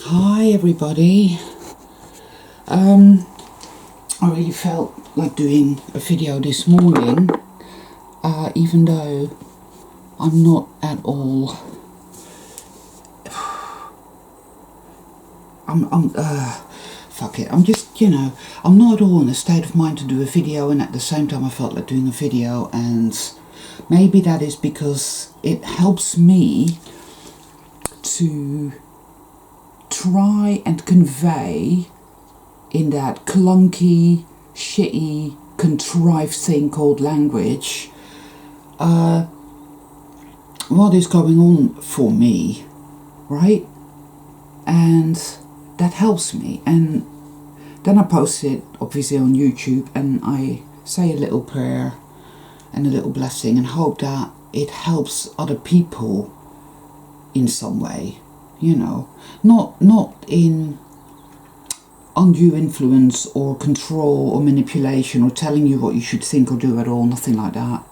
Hi everybody. I really felt like doing a video this morning, even though I'm not at all. Fuck it. I'm just, I'm not at all in a state of mind to do a video, and at the same time I felt like doing a video, and maybe that is because it helps me to try and convey in that clunky, shitty, contrived thing called language what is going on for me, right? And that helps me. And then I post it obviously on YouTube, and I say a little prayer and a little blessing and hope that it helps other people in some way, not in undue influence or control or manipulation or telling you what you should think or do at all, nothing like that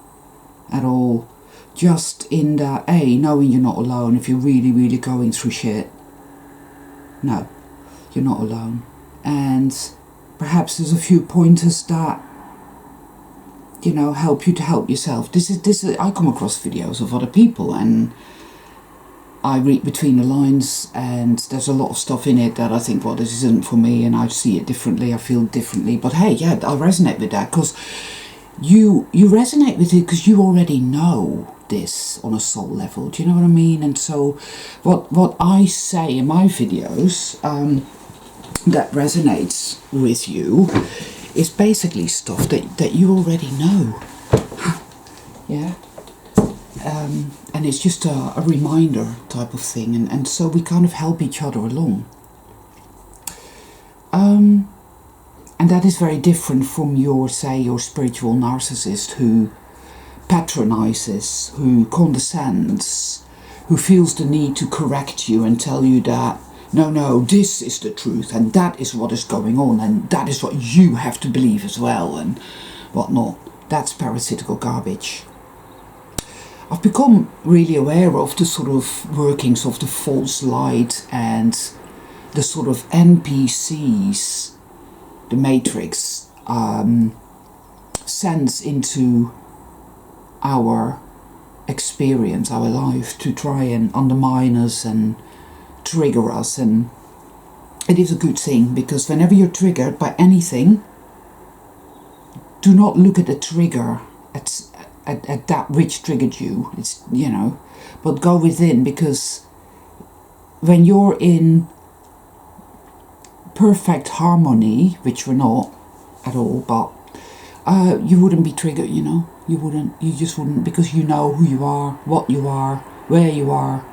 at all. Just in that, knowing you're not alone if you're really, really going through shit. No, you're not alone. And perhaps there's a few pointers that, help you to help yourself. This is I come across videos of other people and I read between the lines, and there's a lot of stuff in it that I think, well, this isn't for me, and I see it differently, I feel differently. But hey, yeah, I resonate with that because you resonate with it because you already know this on a soul level. Do you know what I mean? And so what I say in my videos that resonates with you is basically stuff that you already know. Yeah. And it's just a reminder type of thing, and so we kind of help each other along. And that is very different from your spiritual narcissist who patronizes, who condescends, who feels the need to correct you and tell you that, no, this is the truth, and that is what is going on, and that is what you have to believe as well, and whatnot. That's parasitical garbage. I've become really aware of the sort of workings of the false light and the sort of NPCs the Matrix sends into our experience, our life, to try and undermine us and trigger us. And it is a good thing, because whenever you're triggered by anything, do not look at the trigger at that which triggered you. It's, but go within, because when you're in perfect harmony, which we're not at all, but you wouldn't be triggered, you just wouldn't, because you know who you are, what you are, where you are,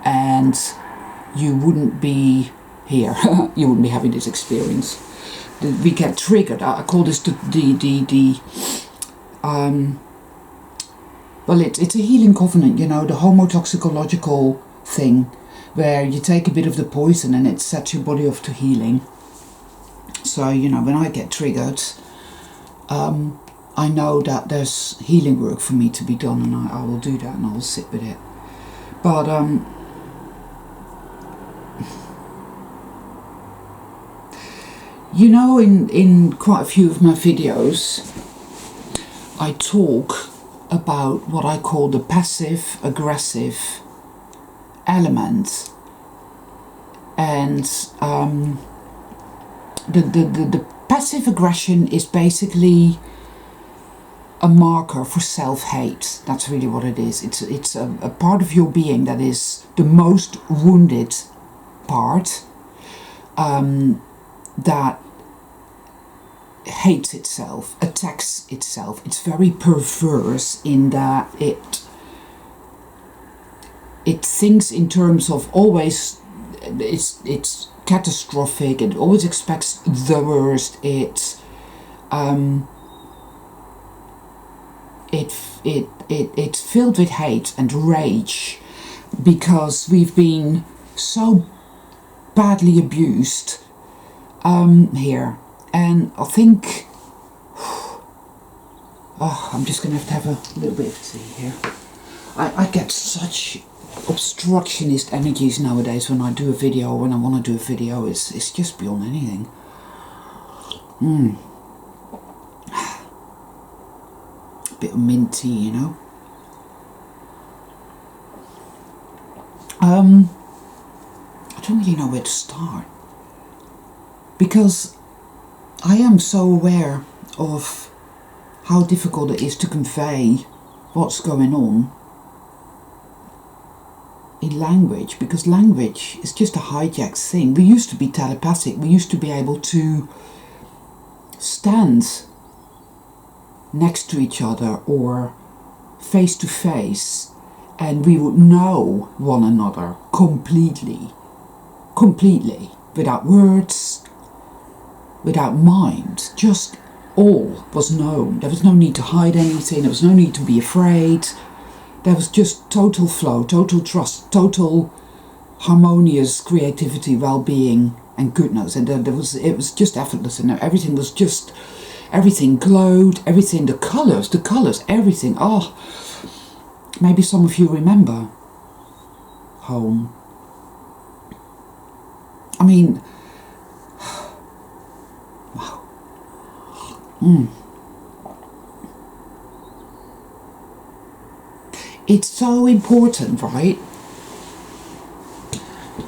and you wouldn't be here. You wouldn't be having this experience. We get triggered. I call this well, it's a healing covenant, the homotoxicological thing, where you take a bit of the poison and it sets your body off to healing. So, when I get triggered, I know that there's healing work for me to be done, and I will do that, and I will sit with it. But, in quite a few of my videos, I talk about what I call the passive-aggressive element, and the passive aggression is basically a marker for self-hate. That's really what it is. It's a part of your being that is the most wounded part, that hates itself, attacks itself. It's very perverse in that it thinks in terms of always, it's catastrophic. It always expects the worst. It's filled with hate and rage, because we've been so badly abused here. And I think I'm just going to have a little bit of tea here. I get such obstructionist energies nowadays when I do a video, or when I want to do a video, it's just beyond anything. A bit of mint tea, you know. I don't really know where to start, because I am so aware of how difficult it is to convey what's going on in language, because language is just a hijacked thing. We used to be telepathic. We used to be able to stand next to each other or face to face, and we would know one another completely, without words, without mind. Just all was known. There was no need to hide anything. There was no need to be afraid. There was just total flow, total trust, total harmonious creativity, well-being and goodness. And it was just effortless, and everything glowed, everything, the colours, everything. Oh, maybe some of you remember home. I mean, wow. It's so important, right,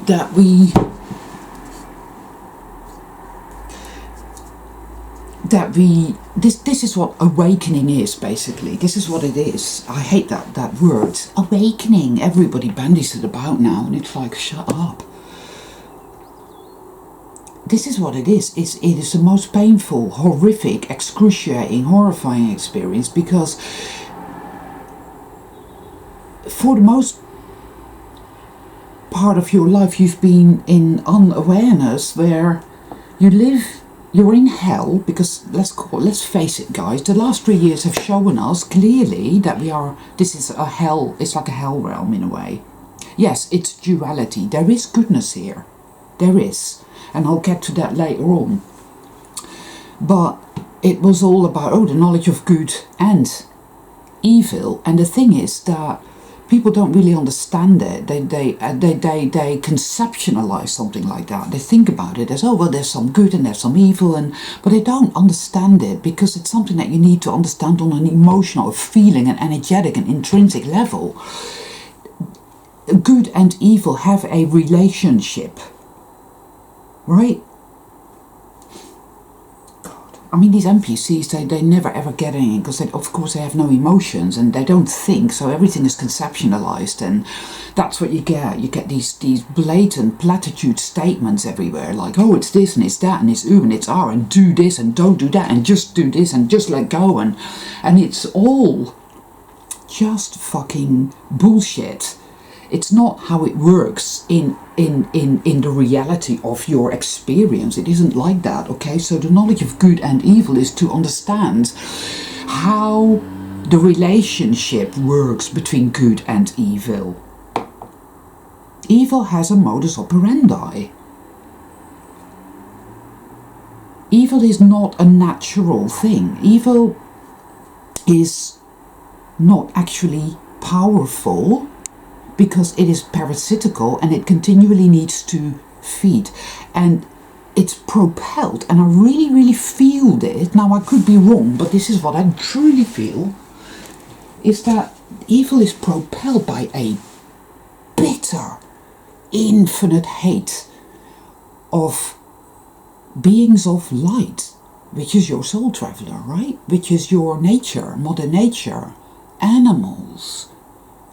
that this is what awakening is, basically. This is what it is. I hate that word, awakening. Everybody bandies it about now, and it's like, shut up. This is what it is. It is the most painful, horrific, excruciating, horrifying experience, because for the most part of your life you've been in unawareness, where you're in hell, because let's face it, guys, the last 3 years have shown us clearly that this is a hell. It's like a hell realm in a way. Yes, it's duality. There is goodness here. There is. And I'll get to that later on. But it was all about, the knowledge of good and evil. And the thing is that people don't really understand it. They conceptualize something like that. They think about it as, there's some good and there's some evil, but they don't understand it, because it's something that you need to understand on an emotional, feeling, and energetic and intrinsic level. Good and evil have a relationship, right? I mean, these NPCs, they never ever get anything, because of course they have no emotions and they don't think, so everything is conceptualized, and that's what you get. You get these blatant platitude statements everywhere, like, it's this and it's that and it's and it's and do this and don't do that and just do this and just let go, and it's all just fucking bullshit. It's not how it works in the reality of your experience. It isn't like that, okay? So the knowledge of good and evil is to understand how the relationship works between good and evil. Evil has a modus operandi. Evil is not a natural thing. Evil is not actually powerful, because it is parasitical and it continually needs to feed, and it's propelled, and I really, really feel it. Now, I could be wrong, but this is what I truly feel, is that evil is propelled by a bitter, infinite hate of beings of light, which is your soul traveler, right? Which is your nature, Mother Nature, animals,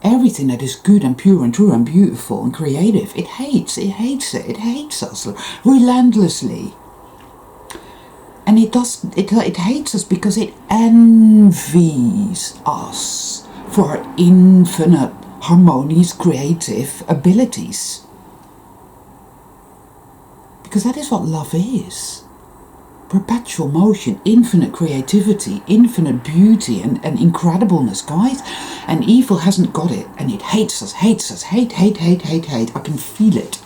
everything that is good and pure and true and beautiful and creative. It hates us relentlessly. And it hates us because it envies us for our infinite, harmonious, creative abilities. Because that is what love is. Perpetual motion, infinite creativity, infinite beauty and incredibleness, guys. And evil hasn't got it, and it hates us, hate. I can feel it.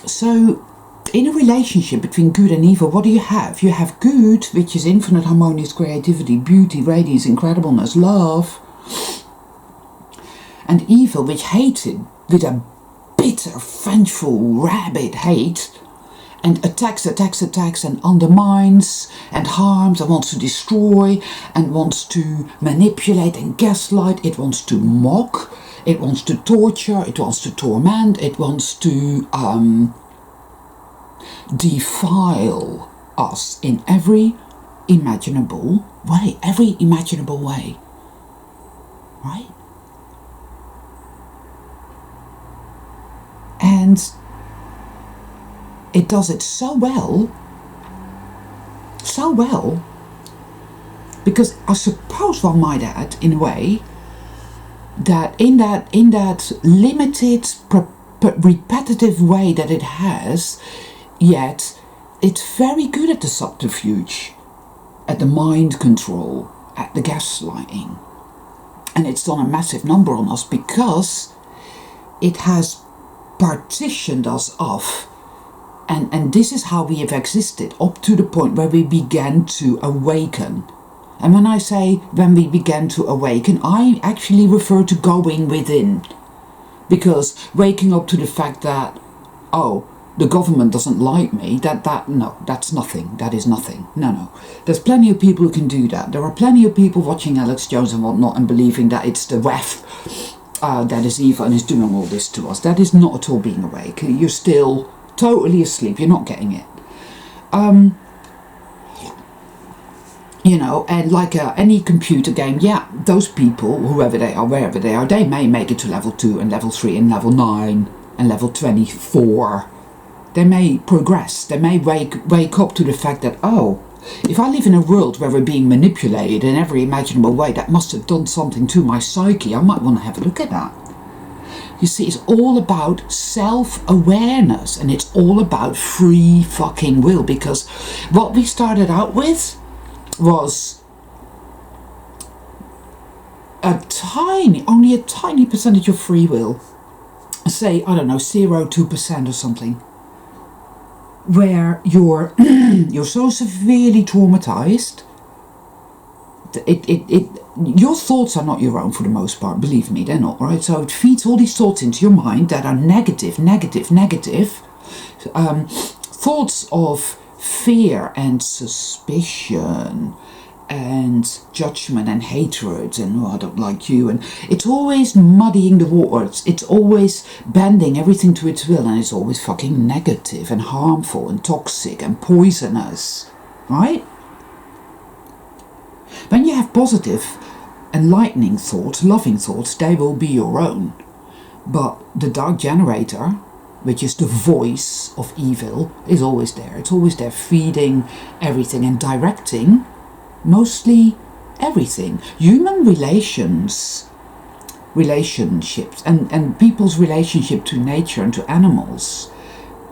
So, in a relationship between good and evil, what do you have? You have good, which is infinite harmonious creativity, beauty, radiance, incredibleness, love. And evil, which hated with a bitter, vengeful, rabid hate, and attacks and undermines and harms and wants to destroy and wants to manipulate and gaslight. It wants to mock, it wants to torture, it wants to torment, it wants to defile us in every imaginable way, right? And it does it so well, because I suppose one might add, in a way, that in that limited, repetitive way that it has, yet it's very good at the subterfuge, at the mind control, at the gaslighting. And it's done a massive number on us because it has partitioned us off. And this is how we have existed up to the point where we began to awaken. And when I say when we began to awaken, I actually refer to going within. Because waking up to the fact that, oh, the government doesn't like me, no, that's nothing. That is nothing. No. There's plenty of people who can do that. There are plenty of people watching Alex Jones and whatnot and believing that it's the WEF that is evil and is doing all this to us. That is not at all being awake. You're still totally asleep, you're not getting it. And like any computer game, yeah, those people, whoever they are, wherever they are, they may make it to level 2 and level 3 and level 9 and level 24. They may progress, they may wake up to the fact that, oh, if I live in a world where we're being manipulated in every imaginable way, that must have done something to my psyche, I might want to have a look at that. You see, it's all about self-awareness and it's all about free fucking will, because what we started out with was only a tiny percentage of free will. Say, I don't know, 0.2% or something, where you're so severely traumatized. Your thoughts are not your own for the most part, believe me, they're not, right? So it feeds all these thoughts into your mind that are negative, thoughts of fear and suspicion and judgment and hatred and, oh, I don't like you, and it's always muddying the waters, it's always bending everything to its will, and it's always fucking negative and harmful and toxic and poisonous, right? When you have positive, enlightening thoughts, loving thoughts, they will be your own. But the dark generator, which is the voice of evil, is always there. It's always there feeding everything and directing mostly everything. Human relationships and people's relationship to nature and to animals,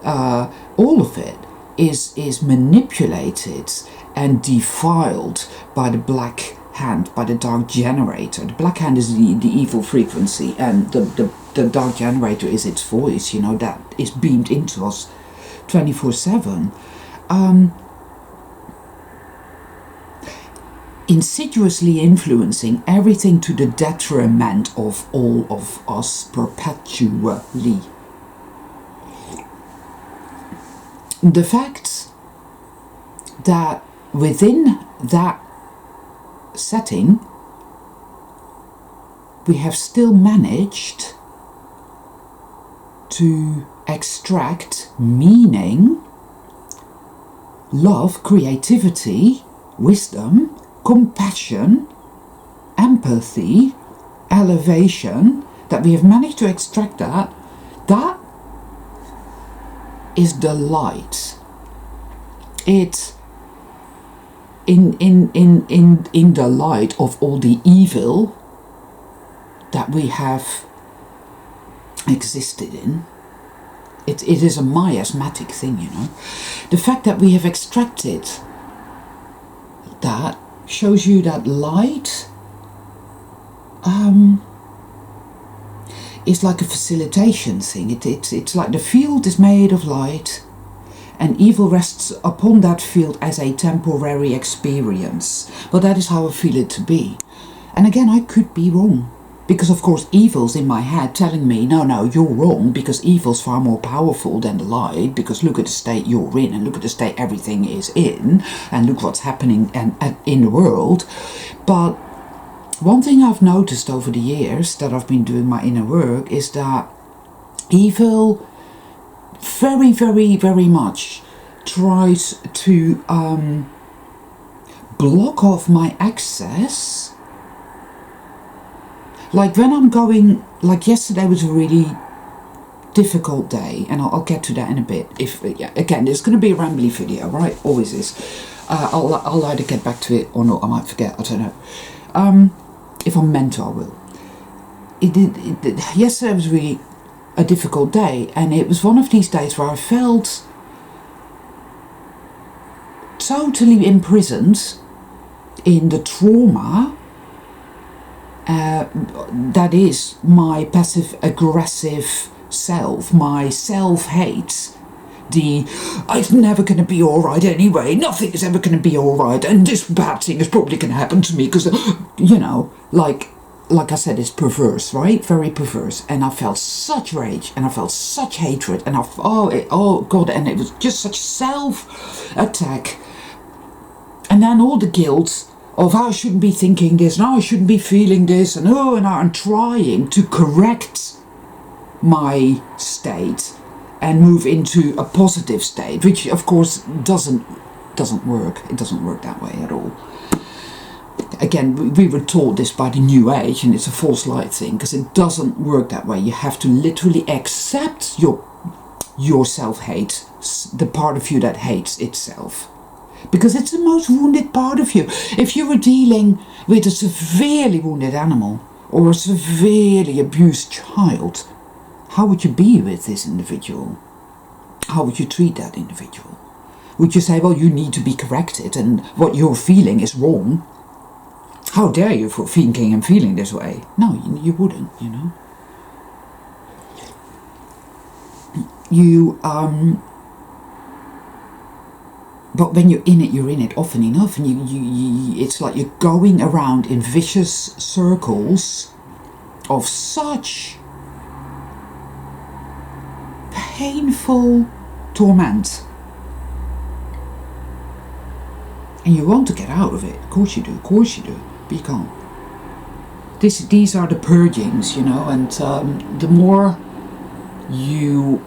all of it is manipulated and defiled by the black hand, by the dark generator. The black hand is the evil frequency, and the dark generator is its voice, that is beamed into us 24/7. Insidiously influencing everything to the detriment of all of us perpetually. The fact that within that setting we have still managed to extract meaning, love, creativity, wisdom, compassion, empathy, elevation, that we have managed to extract that is the light. It's in the light of all the evil that we have existed in. It is a miasmatic thing, The fact that we have extracted that shows you that light is like a facilitation thing. It's like the field is made of light, and evil rests upon that field as a temporary experience. But that is how I feel it to be. And again, I could be wrong. Because of course evil's in my head telling me, no, you're wrong, because evil's far more powerful than the light, because look at the state you're in, and look at the state everything is in, and look what's happening in the world. But one thing I've noticed over the years that I've been doing my inner work is that evil very, very, very much tries to block off my access. Like when I'm going, like yesterday was a really difficult day, and I'll get to that in a bit. Again, there's going to be a rambly video, right? Always is. I'll either get back to it or not. I might forget. I don't know. If I'm meant to, I will. Yesterday was really a difficult day, and it was one of these days where I felt totally imprisoned in the trauma that is my passive aggressive self, my self-hate, it's never going to be alright anyway, nothing is ever going to be alright, and this bad thing is probably going to happen to me because, you know, like I said, it's perverse, right? Very perverse. And I felt such rage, and I felt such hatred, and oh God, and it was just such self-attack. And then all the guilt of I shouldn't be thinking this, and I shouldn't be feeling this, and I'm trying to correct my state and move into a positive state, which of course doesn't work. It doesn't work that way at all. Again, we were taught this by the New Age, and it's a false light thing, because it doesn't work that way. You have to literally accept your self-hate, the part of you that hates itself. Because it's the most wounded part of you. If you were dealing with a severely wounded animal or a severely abused child, how would you be with this individual? How would you treat that individual? Would you say, well, you need to be corrected and what you're feeling is wrong? How dare you for thinking and feeling this way? No, you wouldn't, you know. But when you're in it often enough, and it's like you're going around in vicious circles of such painful torment. And you want to get out of it. Of course you do, but you can't. These are the purgings, you know, and the more you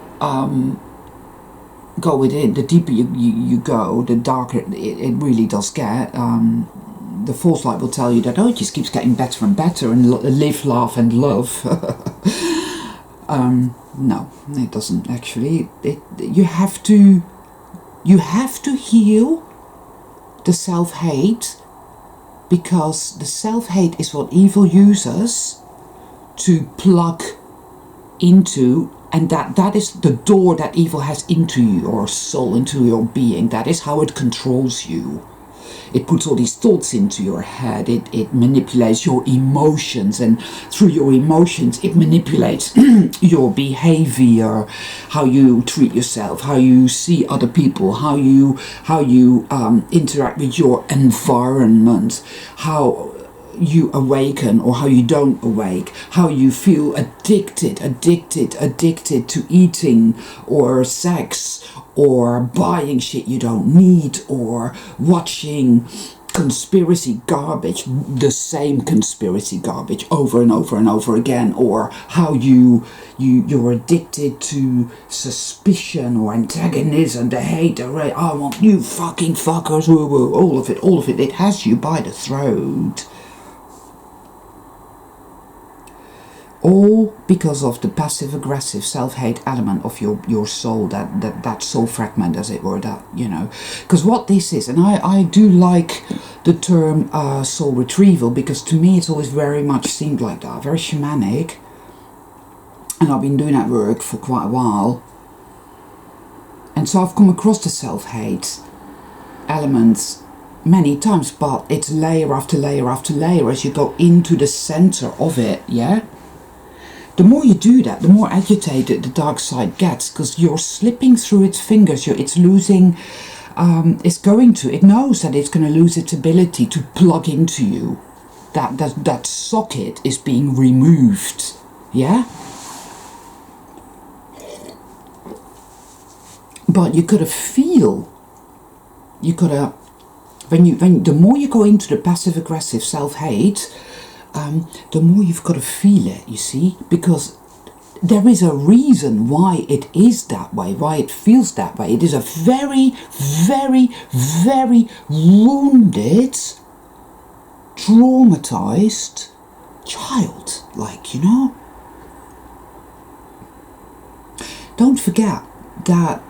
go within, the deeper you go, the darker it really does get. The false light will tell you that, it just keeps getting better and better, and live, laugh and love. No, it doesn't actually. You have to heal the self-hate, because the self-hate is what evil uses to plug into. And that is the door that evil has into your soul, into your being. That is how it controls you. It puts all these thoughts into your head. It manipulates your emotions, and through your emotions it manipulates your behavior, how you treat yourself, how you see other people, how you interact with your environment, how you awaken or how you don't awake, how you feel addicted to eating or sex or buying shit you don't need, or watching conspiracy garbage, the same conspiracy garbage over and over and over again, or how you're addicted to suspicion or antagonism, the hate, I want you fucking fuckers, all of it has you by the throat. All because of the passive-aggressive self-hate element of your soul, that soul fragment, as it were, that, you know. Because what this is, and I do like the term soul retrieval, because to me it's always very much seemed like that, very shamanic. And I've been doing that work for quite a while. And so I've come across the self-hate elements many times, but it's layer after layer after layer as you go into the center of it, yeah? The more you do that, the more agitated the dark side gets, because you're slipping through its fingers. It's losing, it knows that it's going to lose its ability to plug into you. that socket is being removed. Yeah? But you gotta feel, the more you go into the passive aggressive self-hate, the more you've got to feel it, you see, because there is a reason why it is that way, why it feels that way. It is a very, very, very wounded, traumatized child, like, you know. Don't forget that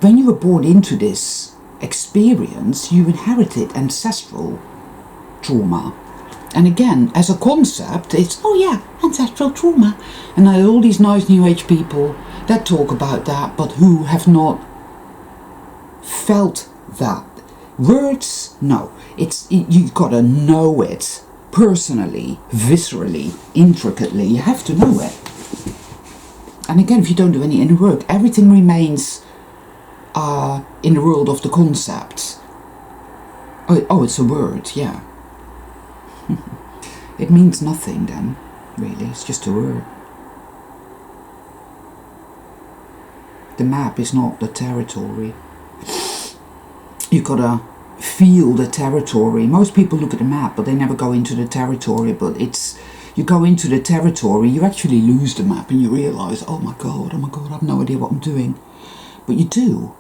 when you were born into this experience, you inherited ancestral trauma. And again, as a concept, it's, oh yeah, ancestral trauma. And there are all these nice New Age people that talk about that, but who have not felt that. Words, no. You've got to know it personally, viscerally, intricately. You have to know it. And again, if you don't do any inner work, everything remains in the world of the concept. Oh, it's a word, yeah. It means nothing then, really. It's just a word. The map is not the territory. You gotta feel the territory. Most people look at the map, but they never go into the territory. But you go into the territory, you actually lose the map, and you realise, oh my god, I have no idea what I'm doing. But you do,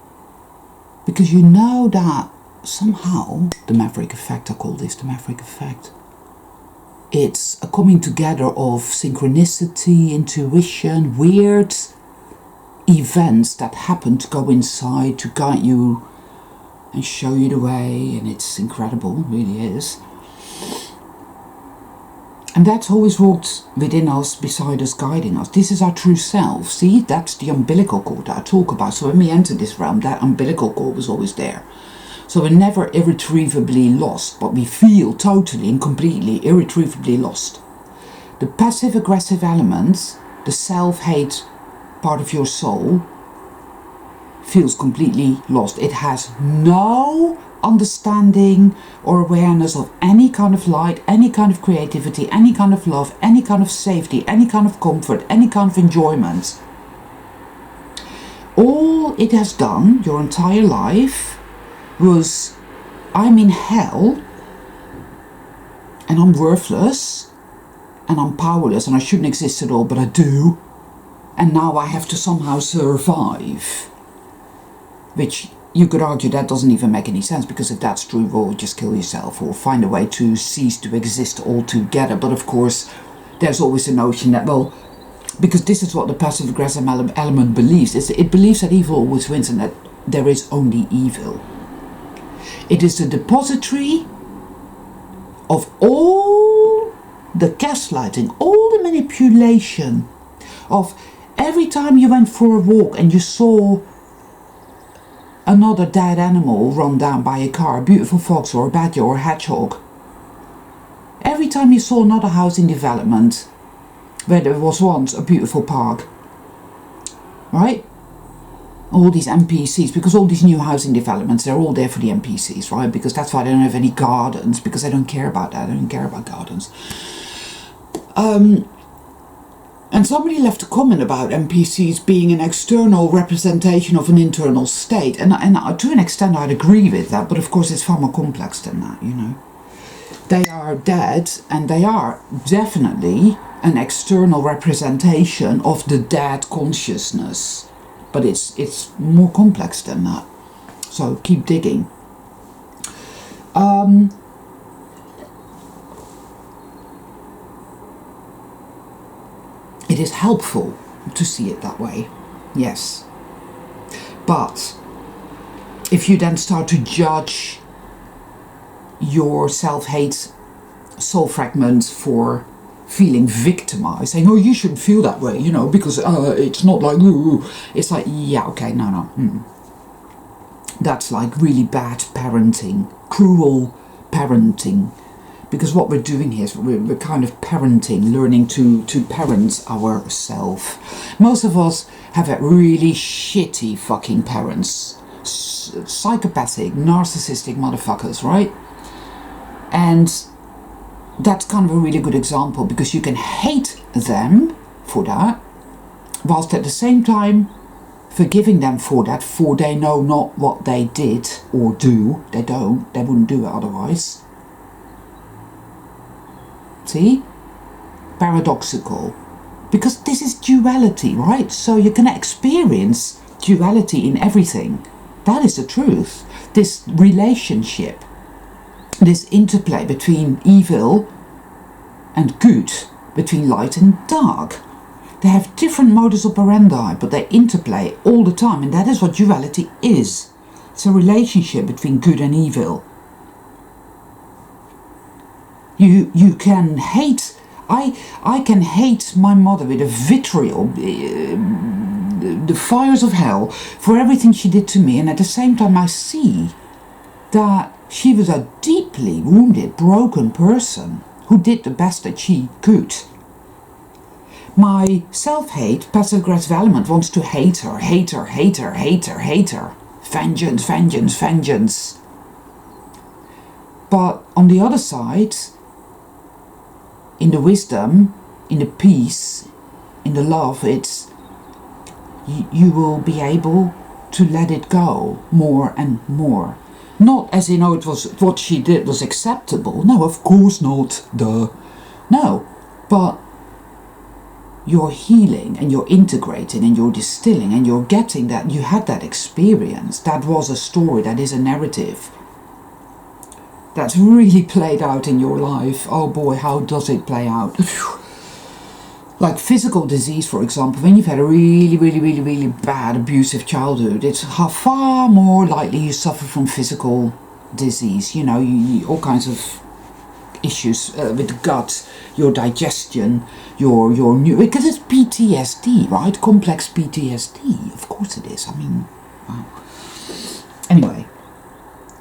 because you know that somehow the Maverick effect, I call this the Maverick effect. It's a coming together of synchronicity, intuition, weird events that happen to go inside to guide you and show you the way, and it's incredible, it really is. And that's always walked within us, beside us, guiding us. This is our true self. See, that's the umbilical cord that I talk about. So when we enter this realm, that umbilical cord was always there. So we're never irretrievably lost, but we feel totally and completely irretrievably lost. The passive-aggressive elements, the self-hate part of your soul, feels completely lost. It has no understanding or awareness of any kind of light, any kind of creativity, any kind of love, any kind of safety, any kind of comfort, any kind of enjoyment. All it has done your entire life was, I'm in hell and I'm worthless and I'm powerless and I shouldn't exist at all, but I do, and now I have to somehow survive. Which you could argue that doesn't even make any sense, because if that's true, well, just kill yourself or find a way to cease to exist altogether. But of course, there's always a notion that, well, because this is what the passive-aggressive element believes. It believes that evil always wins and that there is only evil. It is the depository of all the gaslighting, all the manipulation of every time you went for a walk and you saw another dead animal run down by a car, a beautiful fox or a badger or a hedgehog. Every time you saw another housing development where there was once a beautiful park, right? All these NPCs, because all these new housing developments, they're all there for the NPCs, right? Because that's why they don't have any gardens, because they don't care about that. They don't care about gardens. And somebody left a comment about NPCs being an external representation of an internal state, and to an extent I'd agree with that, but of course it's far more complex than that, you know. They are dead, and they are definitely an external representation of the dead consciousness. But it's more complex than that. So keep digging. It is helpful to see it that way, yes. But if you then start to judge your self-hate soul fragments for feeling victimized, saying, oh, you shouldn't feel that way, you know, because it's not like, ooh. It's like, yeah, okay, no. That's like really bad parenting, cruel parenting, because what we're doing here is we're kind of parenting, learning to parent ourselves. Most of us have had really shitty fucking parents, psychopathic, narcissistic motherfuckers, right? And that's kind of a really good example, because you can hate them for that, whilst at the same time forgiving them for that, for they know not what they did or do. They wouldn't do it otherwise. See? Paradoxical. Because this is duality, right? So you're going to experience duality in everything. That is the truth. This relationship, this interplay between evil and good, between light and dark. They have different modus operandi, but they interplay all the time, and that is what duality is. It's a relationship between good and evil. You can hate, I can hate my mother with a vitriol, the fires of hell, for everything she did to me, and at the same time I see that she was a deeply wounded, broken person who did the best that she could. My self-hate, passive-aggressive element wants to hate her. Vengeance, vengeance, vengeance. But on the other side, in the wisdom, in the peace, in the love, it's you will be able to let it go more and more. Not as in, oh, it was what she did was acceptable. No, of course not. Duh. No, but you're healing and you're integrating and you're distilling and you're getting that you had that experience. That was a story, that is a narrative. That's really played out in your life. Oh boy, how does it play out? Like physical disease, for example, when you've had a really bad abusive childhood, it's far more likely you suffer from physical disease. You know, all kinds of issues with the gut, your digestion, your new, because it's PTSD, right? Complex PTSD, of course it is. I mean, wow. Anyway,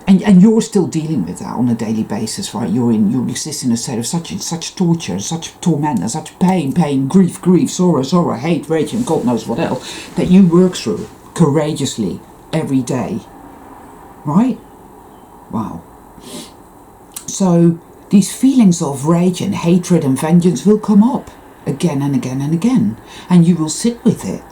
and you're still dealing with that on a daily basis, right? You exist in a state of such torture, such torment, such pain, grief, sorrow, hate, rage, and God knows what else, that you work through courageously every day, right? Wow. So these feelings of rage and hatred and vengeance will come up again and again and again, and you will sit with it,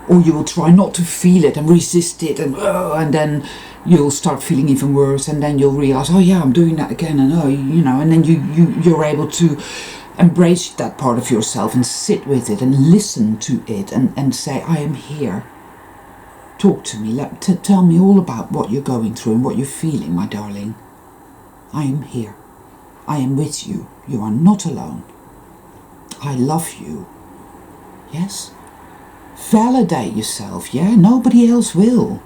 or you will try not to feel it and resist it, and then you'll start feeling even worse, and then you'll realize, oh yeah, I'm doing that again, and and then you're able to embrace that part of yourself and sit with it and listen to it and say, I am here. Talk to me. Tell me all about what you're going through and what you're feeling, my darling. I am here. I am with you. You are not alone. I love you. Yes? Validate yourself, yeah? Nobody else will.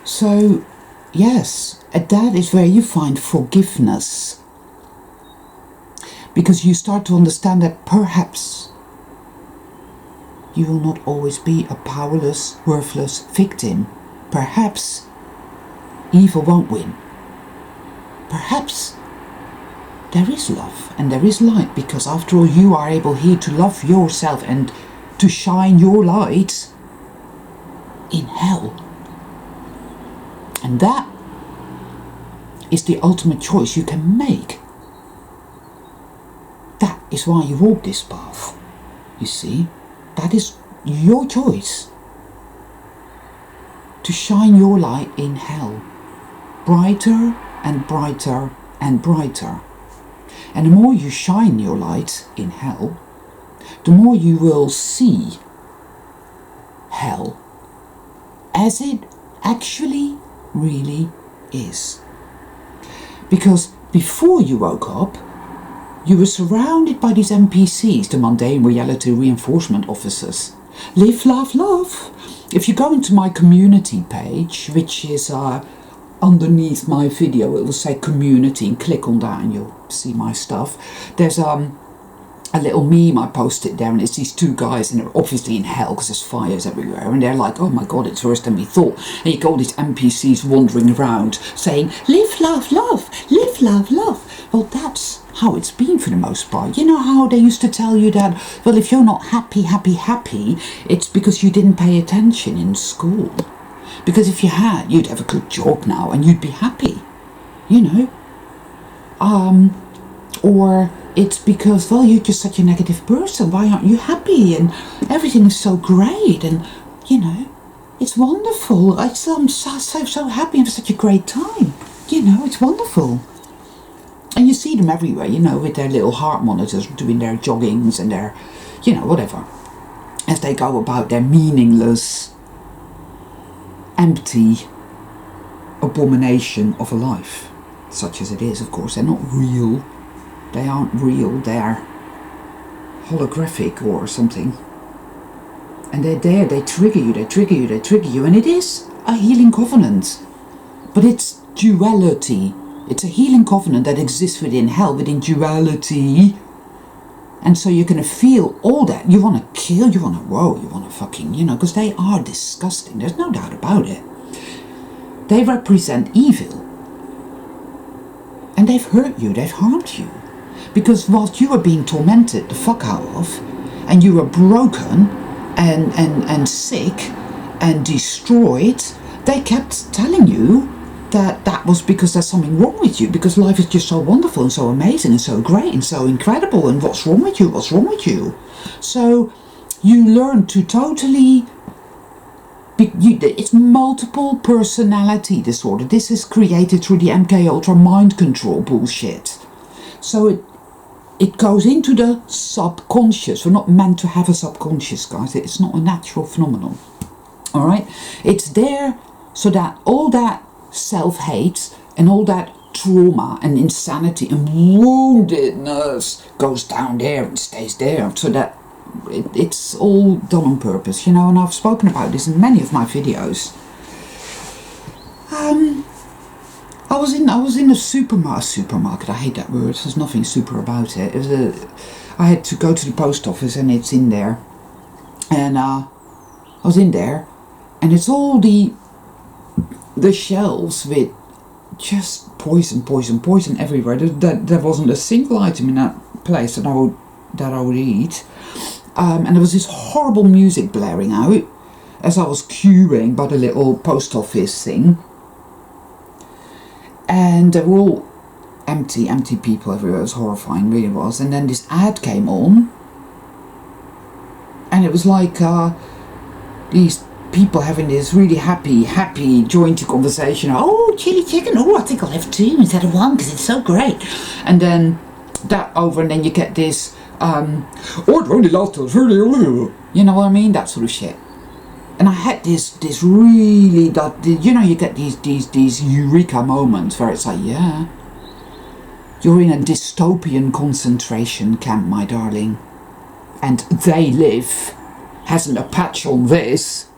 So, yes, that is where you find forgiveness. Because you start to understand that perhaps you will not always be a powerless, worthless victim. Perhaps evil won't win. Perhaps there is love and there is light, because after all you are able here to love yourself and to shine your light in hell. And that is the ultimate choice you can make. That is why you walk this path. You see, that is your choice. To shine your light in hell. Brighter and brighter and brighter. And the more you shine your light in hell, the more you will see hell as it actually really is. Because before you woke up, you were surrounded by these NPCs, the mundane reality reinforcement officers. Live, laugh, love. If you go into my community page, which is underneath my video, it will say community, and click on that and you'll see my stuff. There's a little meme I posted there, and it's these two guys, and they're obviously in hell because there's fires everywhere, and they're like, oh my god, it's worse than we thought. And you got all these NPCs wandering around saying, live, laugh, love, live, love, love. Well, that's how it's been for the most part. You know how they used to tell you that, well, if you're not happy, it's because you didn't pay attention in school. Because if you had, you'd have a good job now and you'd be happy. You know, Or it's because, well, you're just such a negative person. Why aren't you happy? And everything is so great. And, you know, it's wonderful. I'm so happy. Have such a great time. You know, it's wonderful. And you see them everywhere, you know, with their little heart monitors doing their joggings and their, you know, whatever. As they go about their meaningless, empty abomination of a life. Such as it is, of course. They're not real. They aren't real. They're holographic or something. And they're there. They trigger you. And it is a healing covenant. But it's duality. It's a healing covenant that exists within hell, within duality. And so you're going to feel all that. You want to kill, you want to fucking, you know, because they are disgusting. There's no doubt about it. They represent evil. And they've hurt you, they've harmed you. Because whilst you were being tormented the fuck out of, and you were broken and sick and destroyed, they kept telling you that was because there's something wrong with you, because life is just so wonderful and so amazing and so great and so incredible, and what's wrong with you? So you learn to totally... It's multiple personality disorder. This is created through the MK Ultra mind control bullshit. So it goes into the subconscious. We're not meant to have a subconscious, guys. It's not a natural phenomenon. Alright? It's there so that all that self-hate and all that trauma and insanity and woundedness goes down there and stays there, so that it's all done on purpose, you know. And I've spoken about this in many of my videos. I was in a supermarket. I hate that word. There's nothing super about it. I had to go to the post office, and it's in there. And I was in there, and it's all the shelves with just poison everywhere. There wasn't a single item in that place that I would eat. And there was this horrible music blaring out as I was queuing by the little post office thing. And they were all empty people everywhere. It was horrifying, really was. And then this ad came on, and it was like these people having this really happy, jointy conversation. Oh, chili chicken. Oh, I think I'll have two instead of one because it's so great. And then that over, and then you get this, oh, it only lasts really, you know what I mean? That sort of shit. And I had this really, you know, you get these eureka moments where it's like, yeah, you're in a dystopian concentration camp, my darling, and They Live hasn't a patch on this.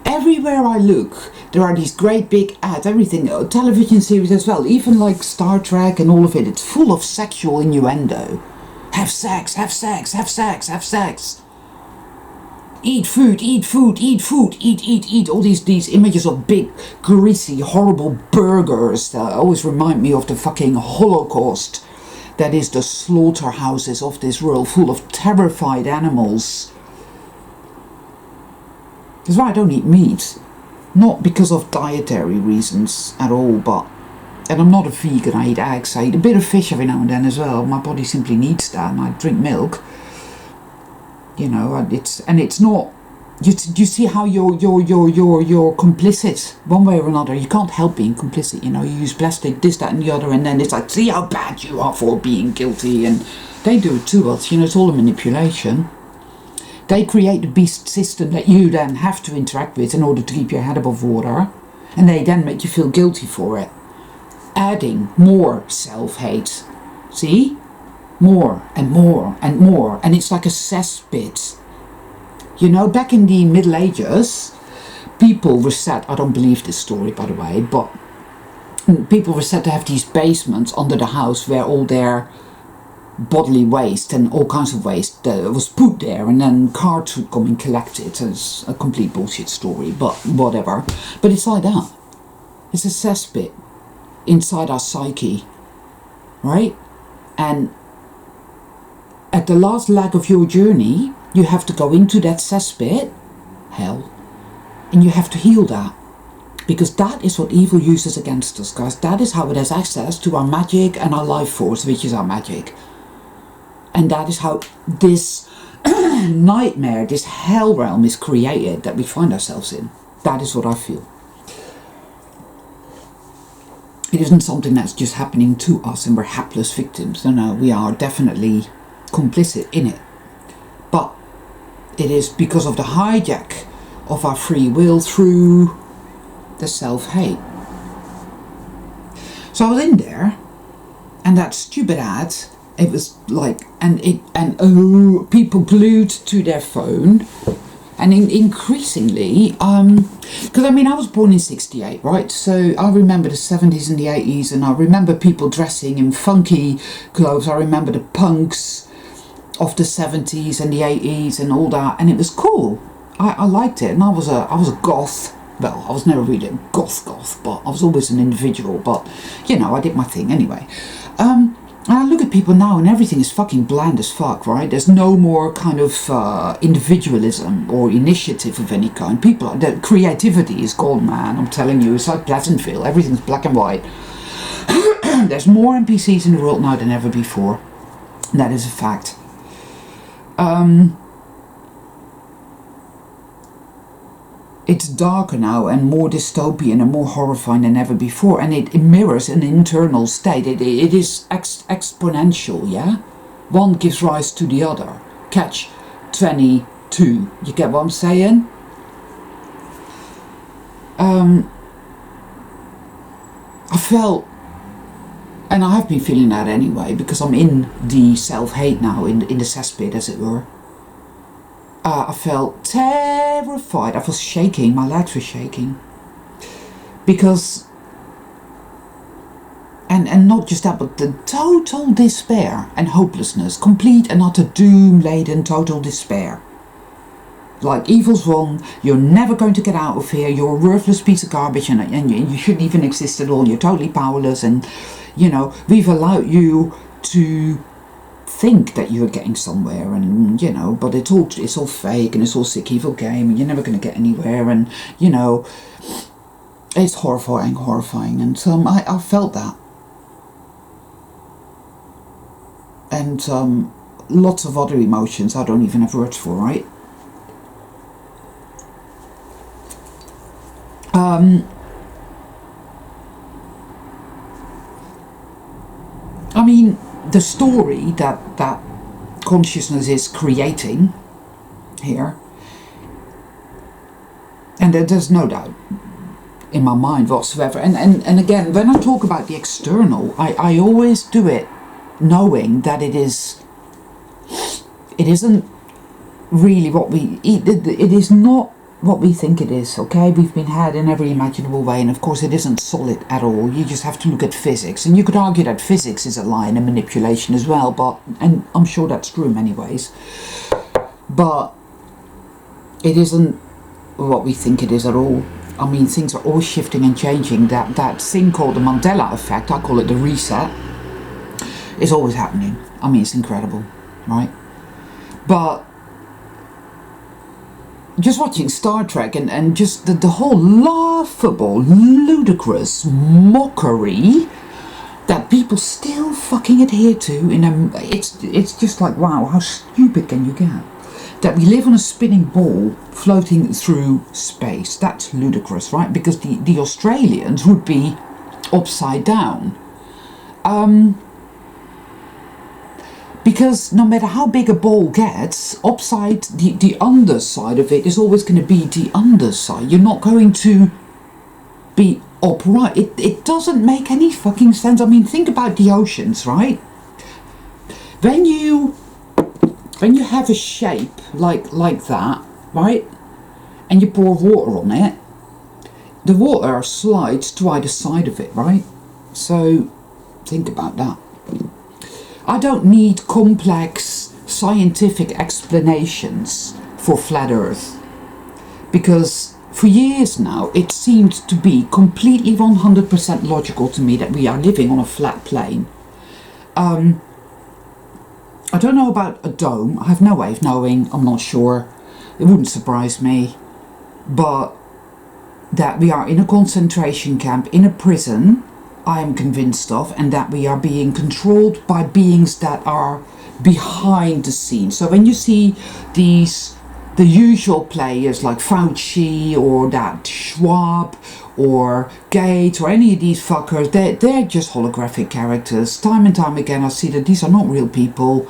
Everywhere I look, there are these great big ads, everything, television series as well, even like Star Trek and all of it. It's full of sexual innuendo. Have sex, have sex, have sex, have sex. Eat food, eat food, eat food, eat. All these images of big, greasy, horrible burgers that always remind me of the fucking Holocaust. That is the slaughterhouses of this world, full of terrified animals. That's why I don't eat meat. Not because of dietary reasons at all, but... And I'm not a vegan, I eat eggs, I eat a bit of fish every now and then as well. My body simply needs that, and I drink milk. You know, it's not... You see how you're complicit, one way or another. You can't help being complicit, you know. You use plastic, this, that and the other, and then it's like, see how bad you are for being guilty. And they do it to us, you know, it's all a manipulation. They create the beast system that you then have to interact with in order to keep your head above water. And they then make you feel guilty for it. Adding more self-hate. See? More and more and more. And it's like a cesspit. You know, back in the Middle Ages, people were said, I don't believe this story by the way, but people were said to have these basements under the house where all their bodily waste and all kinds of waste was put there, and then carts would come and collect it. It's a complete bullshit story, but whatever. But it's like that. It's a cesspit inside our psyche, right? And at the last leg of your journey, you have to go into that cesspit, hell, and you have to heal that. Because that is what evil uses against us, guys. That is how it has access to our magic and our life force, which is our magic. And that is how this nightmare, this hell realm is created that we find ourselves in. That is what I feel. It isn't something that's just happening to us and we're hapless victims. No, we are definitely complicit in it. But it is because of the hijack of our free will through the self-hate. So I was in there, and that stupid ad, it was like, people glued to their phone, and increasingly, because I mean, I was born in '68, right? So I remember the '70s and the '80s, and I remember people dressing in funky clothes. I remember the punks of the '70s and the '80s and all that, and it was cool. I liked it, and I was a goth. Well, I was never really a goth, but I was always an individual. But you know, I did my thing anyway. And I look at people now, and everything is fucking bland as fuck, right? There's no more kind of individualism or initiative of any kind. The creativity is gone, man. I'm telling you, it's like Pleasantville. Everything's black and white. There's more NPCs in the world now than ever before. That is a fact. It's darker now and more dystopian and more horrifying than ever before, and it mirrors an internal state. It is exponential, yeah? One gives rise to the other. Catch 22. You get what I'm saying? I felt, and I have been feeling that anyway, because I'm in the self-hate now, in the cesspit, as it were. I felt terrified. I was shaking. My legs were shaking. Because, and not just that, but the total despair and hopelessness. Complete and utter doom-laden total despair. Like, evil's wrong. You're never going to get out of here. You're a worthless piece of garbage, and you shouldn't even exist at all. You're totally powerless, and, you know, we've allowed you to think that you're getting somewhere, and you know, but it's all fake, and it's all sick evil game, and you're never going to get anywhere, and you know, it's horrifying, and I felt that, and lots of other emotions I don't even have words for, right? I mean, the story that consciousness is creating here, and there's no doubt in my mind whatsoever, and again, when I talk about the external, I always do it knowing that it isn't really what it is not what we think it is, okay? We've been had in every imaginable way, and of course it isn't solid at all. You just have to look at physics, and you could argue that physics is a lie and a manipulation as well, and I'm sure that's true in many ways, but it isn't what we think it is at all. I mean, things are always shifting and changing. That thing called the Mandela effect, I call it the reset, is always happening. I mean, it's incredible, right? But just watching Star Trek and just the whole laughable, ludicrous mockery that people still fucking adhere to, it's just like, wow, how stupid can you get? That we live on a spinning ball floating through space. That's ludicrous, right? Because the Australians would be upside down. Because no matter how big a ball gets, upside, the underside of it is always going to be the underside. You're not going to be upright. It doesn't make any fucking sense. I mean, think about the oceans, right? When you have a shape like that, right, and you pour water on it, the water slides to either side of it, right? So think about that. I don't need complex scientific explanations for flat Earth, because for years now it seemed to be completely 100% logical to me that we are living on a flat plane. I don't know about a dome. I have no way of knowing. I'm not sure. It wouldn't surprise me. But that we are in a concentration camp, in a prison, I am convinced of, and that we are being controlled by beings that are behind the scenes. So when you see the usual players like Fauci or that Schwab or Gates or any of these fuckers, they're just holographic characters. Time and time again I see that these are not real people.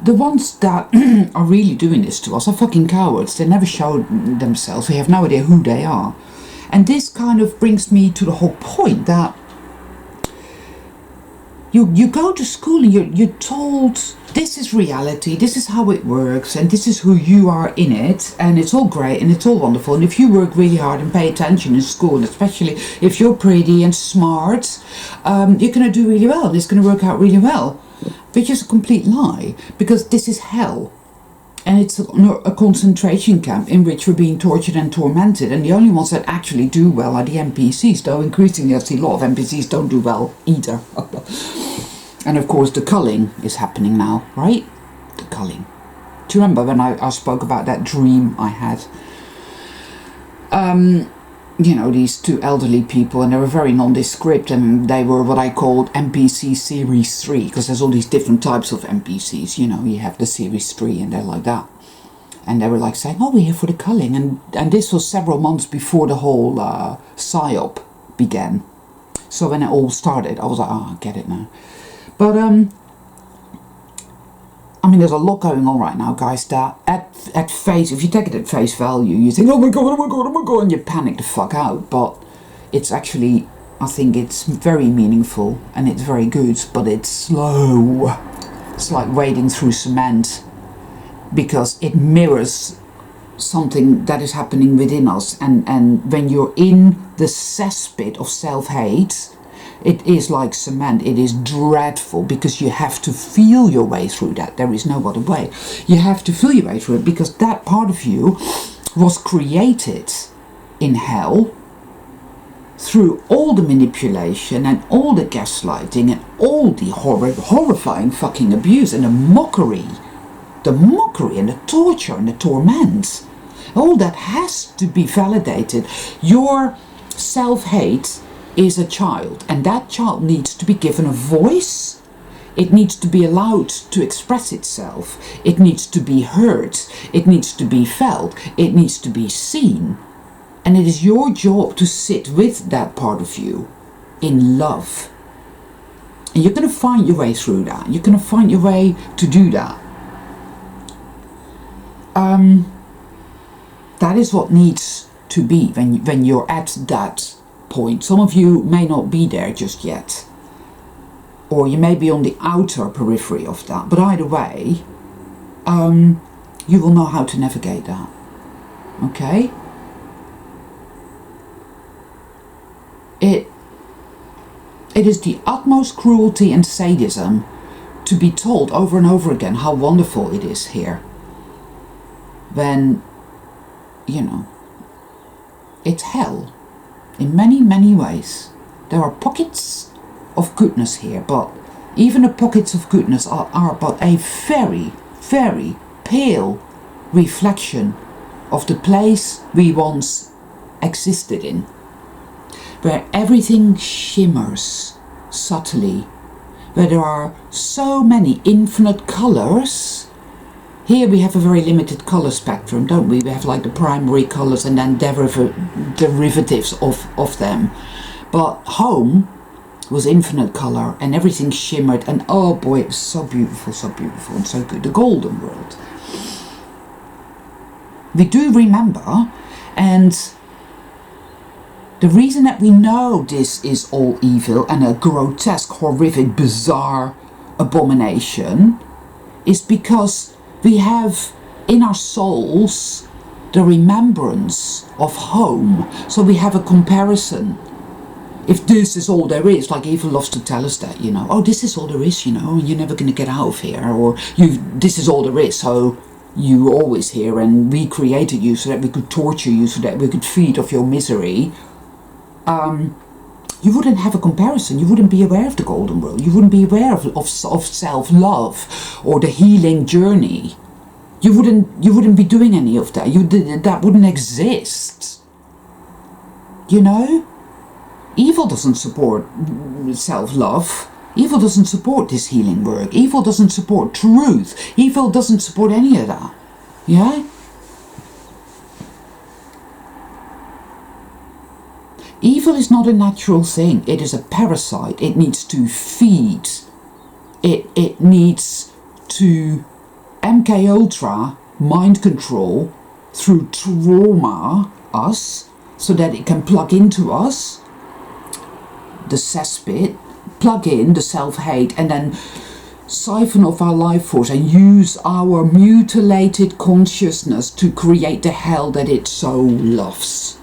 The ones that are really doing this to us are fucking cowards. They never show themselves. We have no idea who they are. And this kind of brings me to the whole point that you go to school and you're told this is reality, this is how it works, and this is who you are in it, and it's all great and it's all wonderful. And if you work really hard and pay attention in school, especially if you're pretty and smart, you're going to do really well. It's going to work out really well. Which is a complete lie, because this is hell. And it's a concentration camp in which we're being tortured and tormented. And the only ones that actually do well are the NPCs, though increasingly I see a lot of NPCs don't do well either. And of course the culling is happening now, right? The culling. Do you remember when I spoke about that dream I had? You know, these two elderly people, and they were very nondescript, and they were what I called NPC Series 3, because there's all these different types of NPCs, you know, you have the Series 3 and they're like that. And they were like saying, oh, we're here for the culling, and this was several months before the whole PSYOP began. So when it all started, I was like, oh, I get it now. But, I mean, there's a lot going on right now, guys, that at face, if you take it at face value, you think, oh my god, oh my god, oh my god, and you panic the fuck out. But it's actually, I think it's very meaningful and it's very good, but it's slow. It's like wading through cement, because it mirrors something that is happening within us. And when you're in the cesspit of self-hate, it is like cement. It is dreadful, because you have to feel your way through that. There is no other way. You have to feel your way through it, because that part of you was created in hell through all the manipulation and all the gaslighting and all the horrifying fucking abuse and the mockery and the torture and the torment. All that has to be validated. Your self-hate is a child, and that child needs to be given a voice. It needs to be allowed to express itself. It needs to be heard. It needs to be felt. It needs to be seen. And it is your job to sit with that part of you in love. And you're going to find your way through that. You're going to find your way to do that. That is what needs to be when you're at that point. Some of you may not be there just yet, or you may be on the outer periphery of that, but either way, you will know how to navigate that. Okay? It is the utmost cruelty and sadism to be told over and over again how wonderful it is here, when, you know, it's hell. In many, many ways. There are pockets of goodness here, but even the pockets of goodness are but a very, very pale reflection of the place we once existed in, where everything shimmers subtly, where there are so many infinite colours. Here we have a very limited colour spectrum, don't we? We have like the primary colours and then derivatives of them. But home was infinite colour and everything shimmered, and oh boy, it was so beautiful and so good. The golden world. We do remember, and the reason that we know this is all evil and a grotesque, horrific, bizarre abomination is because we have in our souls the remembrance of home. So we have a comparison. If this is all there is, like evil loves to tell us that, you know, oh, this is all there is, you know, and you're never going to get out of here, or this is all there is, so you're always here, and we created you so that we could torture you, so that we could feed off your misery. You wouldn't have a comparison. You wouldn't be aware of the golden world. You wouldn't be aware of self-love or the healing journey. you wouldn't be doing any of that. That wouldn't exist. You know? Evil doesn't support self-love. Evil doesn't support this healing work. Evil doesn't support truth. Evil doesn't support any of that. Yeah? Evil is not a natural thing. It is a parasite. It needs to feed. It needs to MK Ultra mind control through trauma us so that it can plug into us, the cesspit, plug in the self-hate, and then siphon off our life force and use our mutilated consciousness to create the hell that it so loves.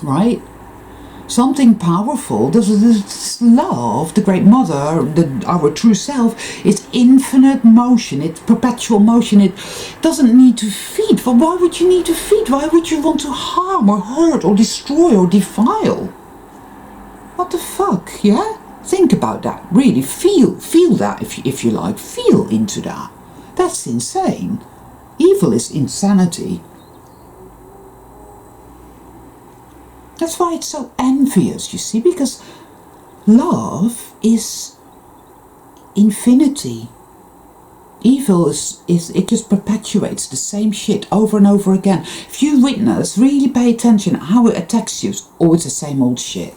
Right? Something powerful. This love, the Great Mother, our true self, is infinite motion. It's perpetual motion. It doesn't need to feed. But why would you need to feed? Why would you want to harm or hurt or destroy or defile? What the fuck, yeah? Think about that. Really, feel that if you like. Feel into that. That's insane. Evil is insanity. That's why it's so envious, you see, because love is infinity. Evil is it just perpetuates the same shit over and over again. If you witness, really pay attention how it attacks you, it's always the same old shit.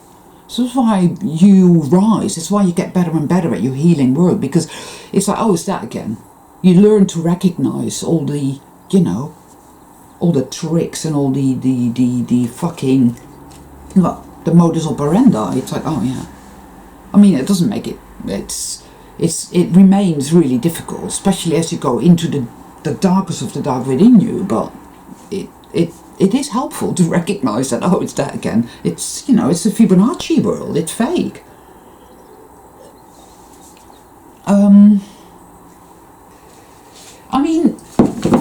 So that's why you rise, that's why you get better and better at your healing work, because it's like, oh, it's that again. You learn to recognize all the, you know, all the tricks and all the fucking, well, the modus operandi. It's like, oh yeah. I mean, it doesn't make it, it remains really difficult, especially as you go into the darkest of the dark within you, but it is helpful to recognize that, oh, it's that again. It's, you know, it's the Fibonacci world, it's fake. I mean,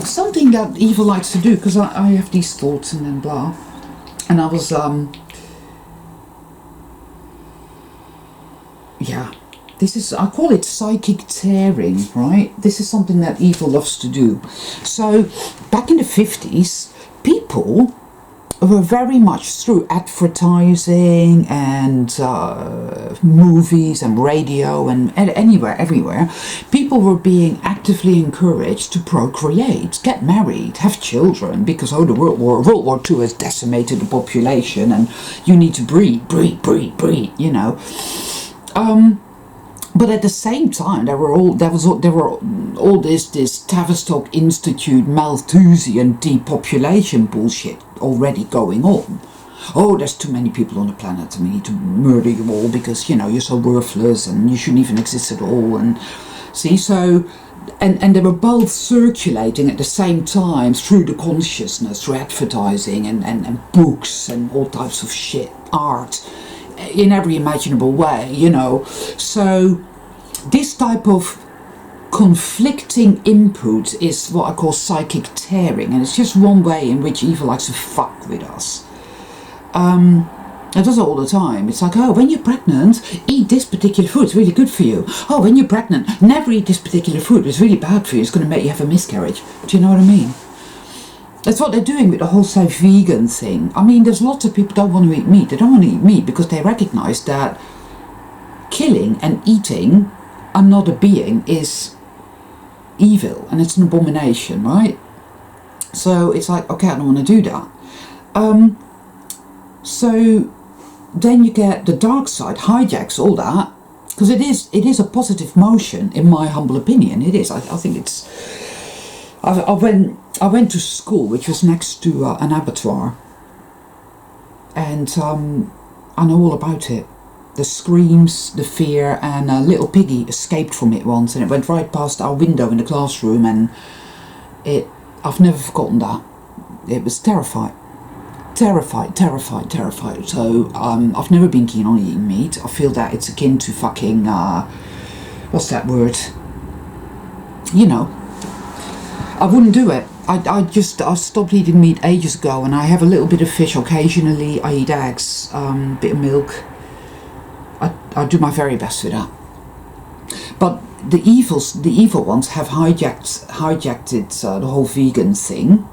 something that evil likes to do, because I have these thoughts and then blah, and I was, yeah, this is, I call it psychic tearing, right? This is something that evil loves to do. So, back in the 50s, people were very much through advertising and movies and radio and everywhere, people were being actively encouraged to procreate, get married, have children, because oh, World War II has decimated the population and you need to breed, you know. But at the same time, there were all this Tavistock Institute Malthusian depopulation bullshit already going on. Oh, there's too many people on the planet and we need to murder you all because, you know, you're so worthless and you shouldn't even exist at all. And see, so, and they were both circulating at the same time through the consciousness, through advertising and books and all types of shit, art, in every imaginable way, you know. So this type of conflicting input is what I call psychic tearing, and it's just one way in which evil likes to fuck with us. It does it all the time. It's like, oh, when you're pregnant, eat this particular food, it's really good for you. Oh, when you're pregnant, never eat this particular food, it's really bad for you, it's going to make you have a miscarriage. Do you know what I mean? That's what they're doing with the whole say vegan thing. I mean, there's lots of people don't want to eat meat. They don't want to eat meat because they recognize that killing and eating another being is evil and it's an abomination, right? So it's like, okay, I don't want to do that. So then you get the dark side hijacks all that, because it is a positive motion, in my humble opinion. It is. I think it's. I went to school which was next to an abattoir, and I know all about it. The screams, the fear, and a little piggy escaped from it once, and it went right past our window in the classroom, and I've never forgotten that. It was terrified. So I've never been keen on eating meat. I feel that it's akin to fucking what's that word? You know, I wouldn't do it. I stopped eating meat ages ago, and I have a little bit of fish occasionally. I eat eggs, bit of milk. I do my very best with that. But the evil ones have hijacked it, the whole vegan thing.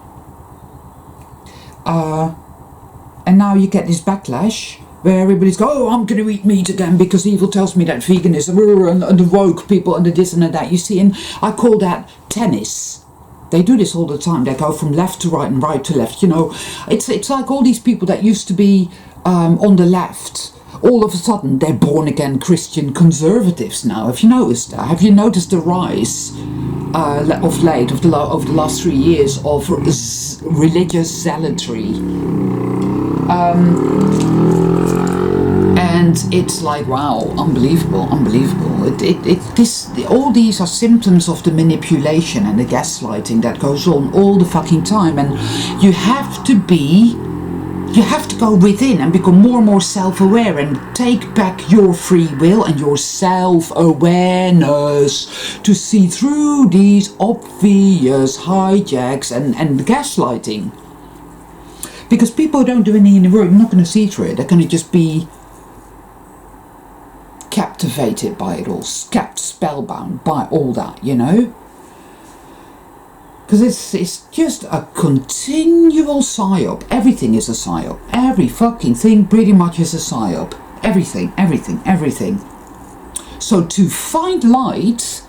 And now you get this backlash where everybody's go, oh, I'm going to eat meat again because evil tells me that veganism and the woke people and the this and the that. You see, and I call that tennis. They do this all the time. They go from left to right and right to left. You know, it's like all these people that used to be on the left. All of a sudden, they're born again Christian conservatives now. Have you noticed that? Have you noticed the rise of late, over the last 3 years, of religious zealotry? And it's like, wow, unbelievable. All these are symptoms of the manipulation and the gaslighting that goes on all the fucking time. And you have to go within and become more and more self-aware and take back your free will and your self-awareness to see through these obvious hijacks and gaslighting. Because people who don't do any in the work, you're not going to see through it. They're going to just be captivated by it all, kept spellbound by all that, you know. Because it's just a continual psyop. Everything is a psyop. Every fucking thing pretty much is a psyop. Everything. So to find light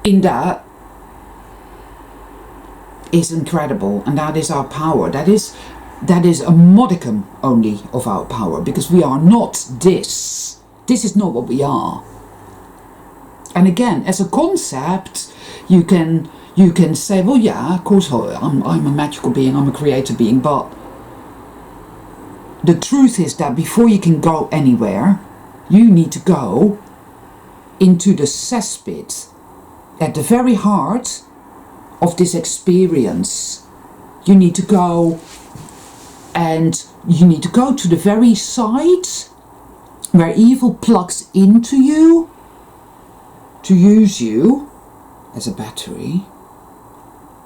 in that is incredible, and that is our power. That is a modicum only of our power, because we are not this. This is not what we are. And again, as a concept, you can say, well, yeah, of course, I'm a magical being, I'm a creator being, but the truth is that before you can go anywhere, you need to go into the cesspit at the very heart of this experience. You need to go, and you need to go to the very side where evil plugs into you to use you as a battery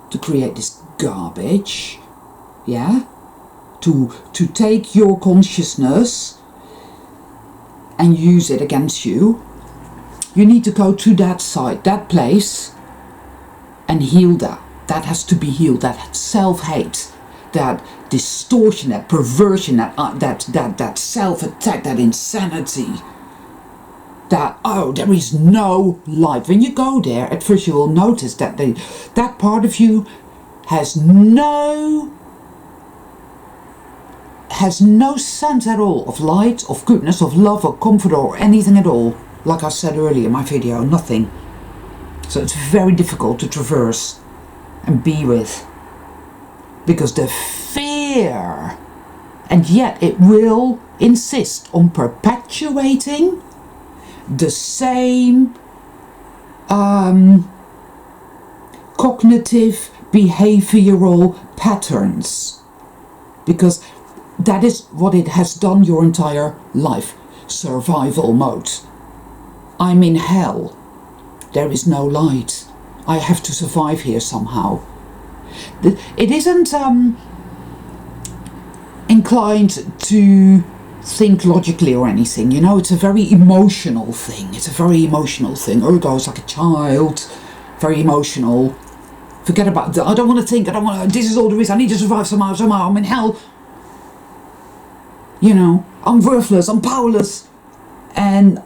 to create this garbage, yeah, to take your consciousness and use it against you. You need to go to that side, that place, and heal that. That has to be healed. That self-hate, that distortion, that perversion, that self-attack, that insanity. That, oh, there is no life. When you go there, at first you will notice that that part of you has no sense at all of light, of goodness, of love, or comfort, or anything at all. Like I said earlier in my video, nothing. So it's very difficult to traverse and be with, because the fear, and yet it will insist on perpetuating the same cognitive behavioral patterns, because that is what it has done your entire life. Survival mode. I'm in hell. There is no light. I have to survive here somehow. It isn't inclined to think logically or anything, you know. It's a very emotional thing. Ergo is like a child, very emotional. Forget about that. I don't want to think. This is all there is. I need to survive somehow. I'm in hell. You know, I'm worthless. I'm powerless. And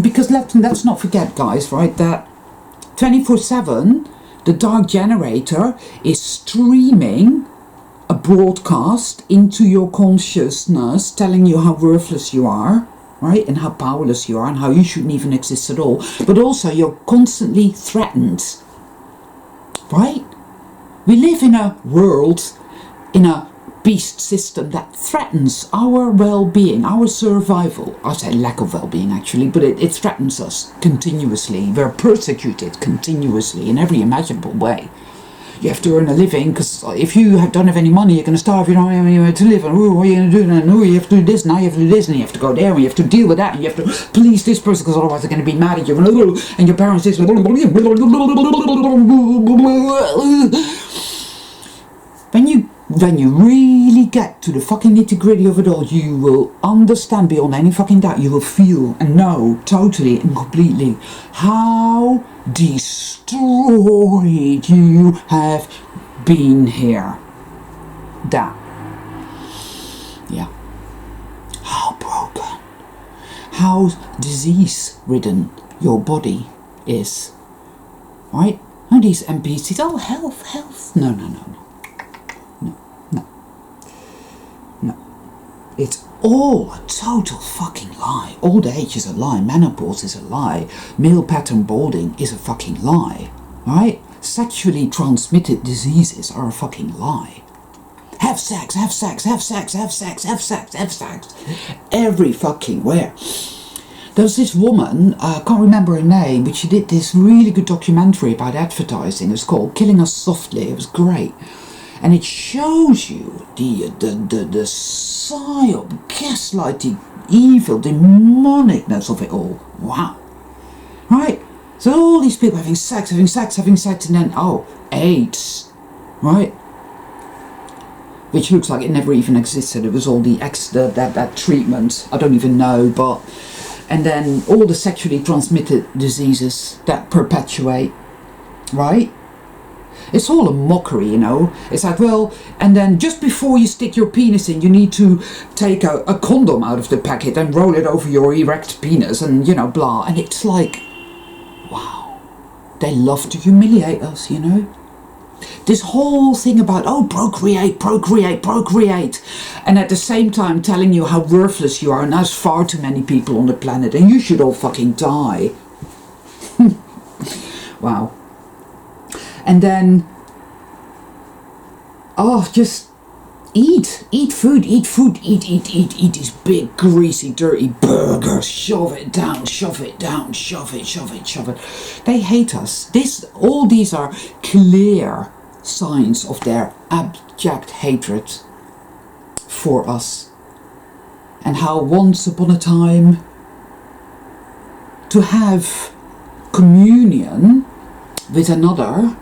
because let's not forget, guys, right, that 24/7 the dark generator is streaming a broadcast into your consciousness, telling you how worthless you are, right, and how powerless you are, and how you shouldn't even exist at all. But also you're constantly threatened, right? We live in a world, in a beast system that threatens our well-being, our survival. I say lack of well-being actually, but it threatens us continuously. We're persecuted continuously in every imaginable way. You have to earn a living, because if you don't have any money, you're going to starve. You don't have anywhere to live. And what are you going to do then? You have to do this, now you have to do this, and you have to go there, and you have to deal with that, and you have to please this person, because otherwise they're going to be mad at you. And your parents this. When you really get to the fucking nitty-gritty of it all, you will understand beyond any fucking doubt, you will feel and know totally and completely how destroyed you have been here. That. Yeah. How broken, how disease-ridden your body is, right? And these NPCs, oh, health. No. It's all a total fucking lie. Old age is a lie. Menopause is a lie. Male pattern balding is a fucking lie, right? Sexually transmitted diseases are a fucking lie. Have sex. Every fucking where. There's this woman, I can't remember her name, but she did this really good documentary about advertising. It was called Killing Us Softly. It was great. And it shows you the psyop, gaslighting, evil, demonicness of it all. Wow. Right? So all these people having sex, and then, oh, AIDS. Right? Which looks like it never even existed. It was all that treatment. I don't even know, but... And then all the sexually transmitted diseases that perpetuate. Right? It's all a mockery, you know. It's like, well, and then just before you stick your penis in, you need to take a condom out of the packet and roll it over your erect penis and, you know, blah. And it's like, wow. They love to humiliate us, you know. This whole thing about, oh, procreate. And at the same time telling you how worthless you are and there's far too many people on the planet and you should all fucking die. Wow. And then, oh, just eat food, eat these big, greasy, dirty burgers, shove it down, shove it. They hate us. All these are clear signs of their abject hatred for us. And how once upon a time, to have communion with another,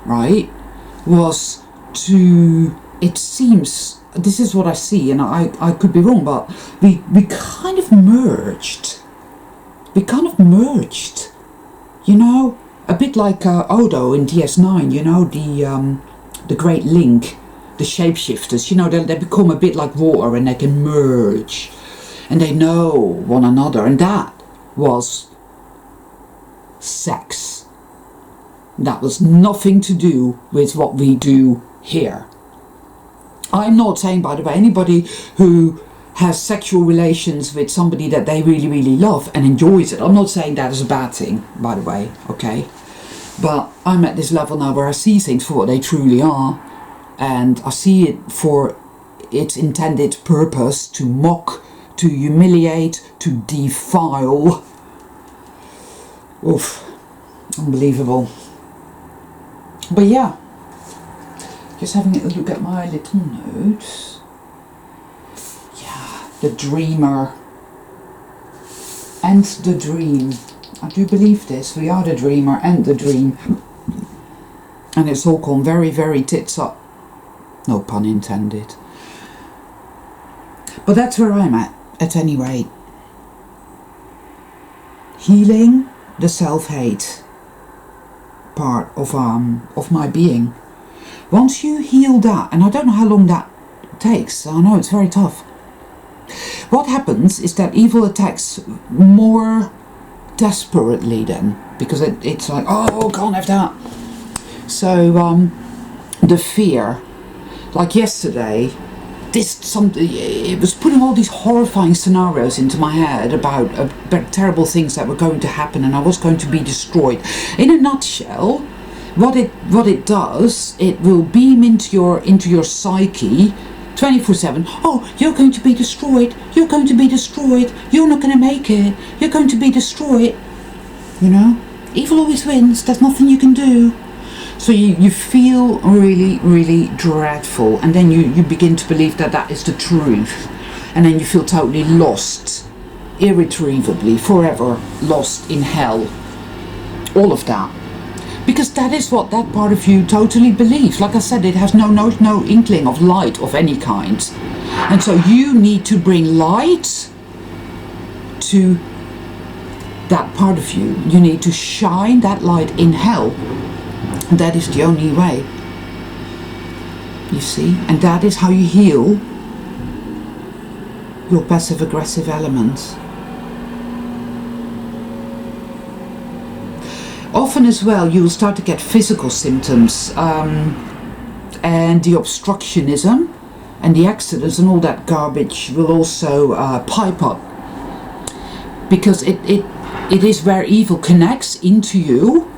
right, was to, it seems, this is what I see, and I could be wrong, but we kind of merged, you know, a bit like Odo in DS9, you know, the Great Link, the shapeshifters, you know, they become a bit like water and they can merge, and they know one another, and that was sex. That was nothing to do with what we do here. I'm not saying, by the way, anybody who has sexual relations with somebody that they really, really love and enjoys it, I'm not saying that is a bad thing, by the way, okay? But I'm at this level now where I see things for what they truly are, and I see it for its intended purpose, to mock, to humiliate, to defile. Oof, unbelievable. But yeah, just having a look at my little notes. Yeah, the dreamer and the dream. I do believe this. We are the dreamer and the dream. And it's all gone very, very tits up. No pun intended. But that's where I'm at any rate. Healing the self-hate part of my being. Once you heal that, and I don't know how long that takes, I know it's very tough. What happens is that evil attacks more desperately then, because it's like, oh, can't have that. So the fear, like yesterday, it was putting all these horrifying scenarios into my head about terrible things that were going to happen, and I was going to be destroyed. In a nutshell, what it does, it will beam into your psyche 24/7. Oh, you're going to be destroyed. You're going to be destroyed. You're not going to make it. You're going to be destroyed. You know, evil always wins. There's nothing you can do. So you feel really, really dreadful, and then you begin to believe that is the truth, and then you feel totally lost, irretrievably, forever lost in hell. All of that. Because that is what that part of you totally believes. Like I said, it has no inkling of light of any kind. And so you need to bring light to that part of you. You need to shine that light in hell. That is the only way. You see? And that is how you heal your passive aggressive element. Often as well, you will start to get physical symptoms, and the obstructionism and the accidents and all that garbage will also pipe up, because it is where evil connects into you.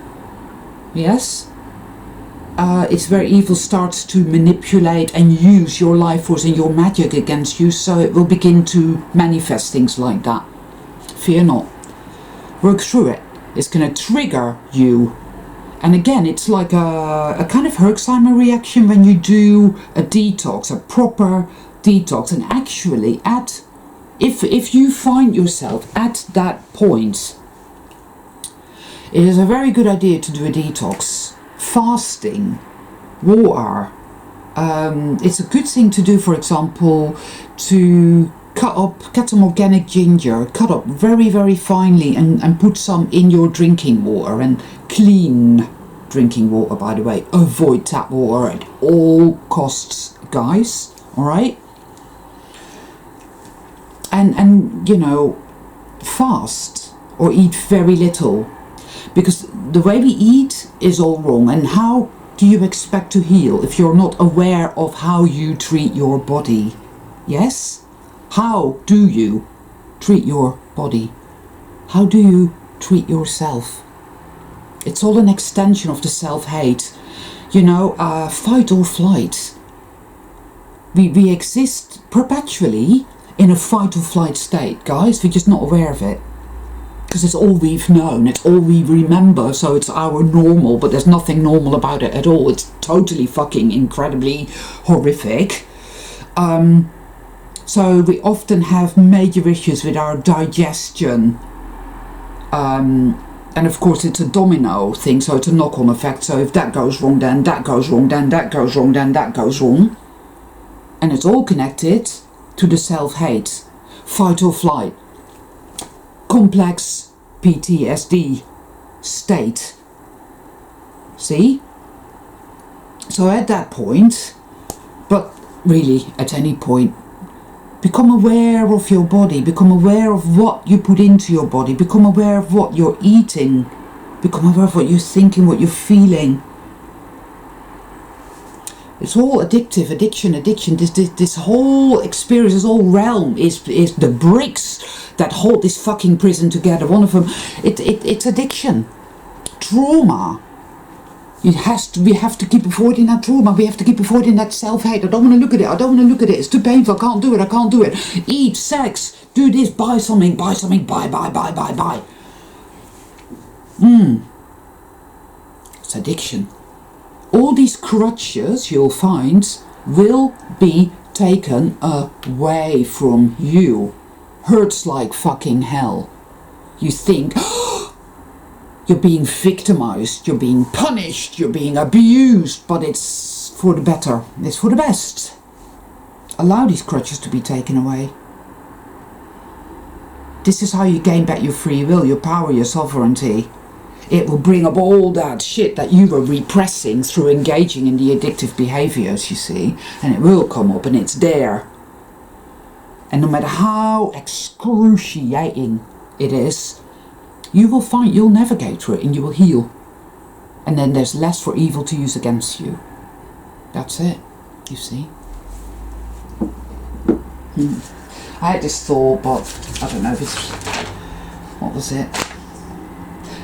Yes, it's where evil starts to manipulate and use your life force and your magic against you, so it will begin to manifest things like that. Fear not. Work through it. It's going to trigger you. And again, it's like a kind of Herxheimer reaction when you do a detox, a proper detox. And actually, if you find yourself at that point, it is a very good idea to do a detox. Fasting, water. It's a good thing to do, for example, to get some organic ginger, cut up very, very finely, and put some in your drinking water, and clean drinking water, by the way. Avoid tap water at all costs, guys, alright? And you know, fast or eat very little, because the way we eat is all wrong. And how do you expect to heal if you're not aware of how you treat your body? Yes? How do you treat your body? How do you treat yourself? It's all an extension of the self-hate. You know, fight or flight. We exist perpetually in a fight or flight state, guys. We're just not aware of it. Because it's all we've known, it's all we remember, so it's our normal, but there's nothing normal about it at all. It's totally fucking incredibly horrific. So we often have major issues with our digestion. And of course it's a domino thing, so it's a knock-on effect. So if that goes wrong, then that goes wrong, then that goes wrong, then that goes wrong. And it's all connected to the self-hate. Fight or flight. Complex PTSD state. See? So at that point, but really at any point, become aware of your body, become aware of what you put into your body, become aware of what you're eating, become aware of what you're thinking, what you're feeling. It's all addictive, addiction. This whole experience, this whole realm is the bricks that hold this fucking prison together. One of them, it's addiction, trauma. We have to keep avoiding that trauma. We have to keep avoiding that self-hate. I don't want to look at it. I don't want to look at it. It's too painful. I can't do it. I can't do it. Eat, sex, do this, buy something, buy. It's addiction. All these crutches you'll find will be taken away from you. Hurts like fucking hell. You think you're being victimized, you're being punished, you're being abused, but it's for the better. It's for the best. Allow these crutches to be taken away. This is how you gain back your free will, your power, your sovereignty. It will bring up all that shit that you were repressing through engaging in the addictive behaviors, you see. And it will come up, and it's there. And no matter how excruciating it is, you will find you'll navigate through it and you will heal. And then there's less for evil to use against you. That's it, you see. I had this thought, but I don't know if it's... What was it?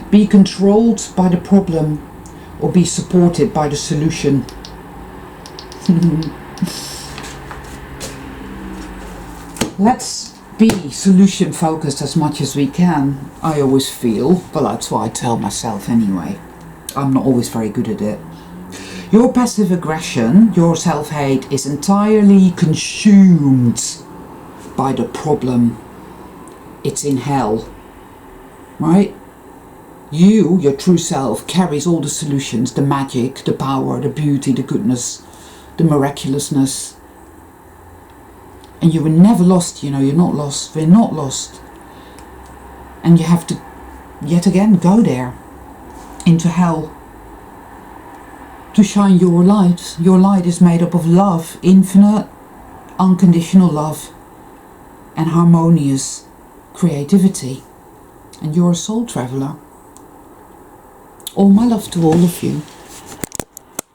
Be controlled by the problem or be supported by the solution. Let's be solution focused as much as we can, I always feel. Well, that's what I tell myself anyway. I'm not always very good at it. Your passive aggression, your self-hate is entirely consumed by the problem. It's in hell, right? You, your true self, carries all the solutions, the magic, the power, the beauty, the goodness, the miraculousness. And you were never lost, you know, you're not lost, we're not lost. And you have to, yet again, go there, into hell, to shine your light. Your light is made up of love, infinite, unconditional love, and harmonious creativity. And you're a soul traveler. All my love to all of you.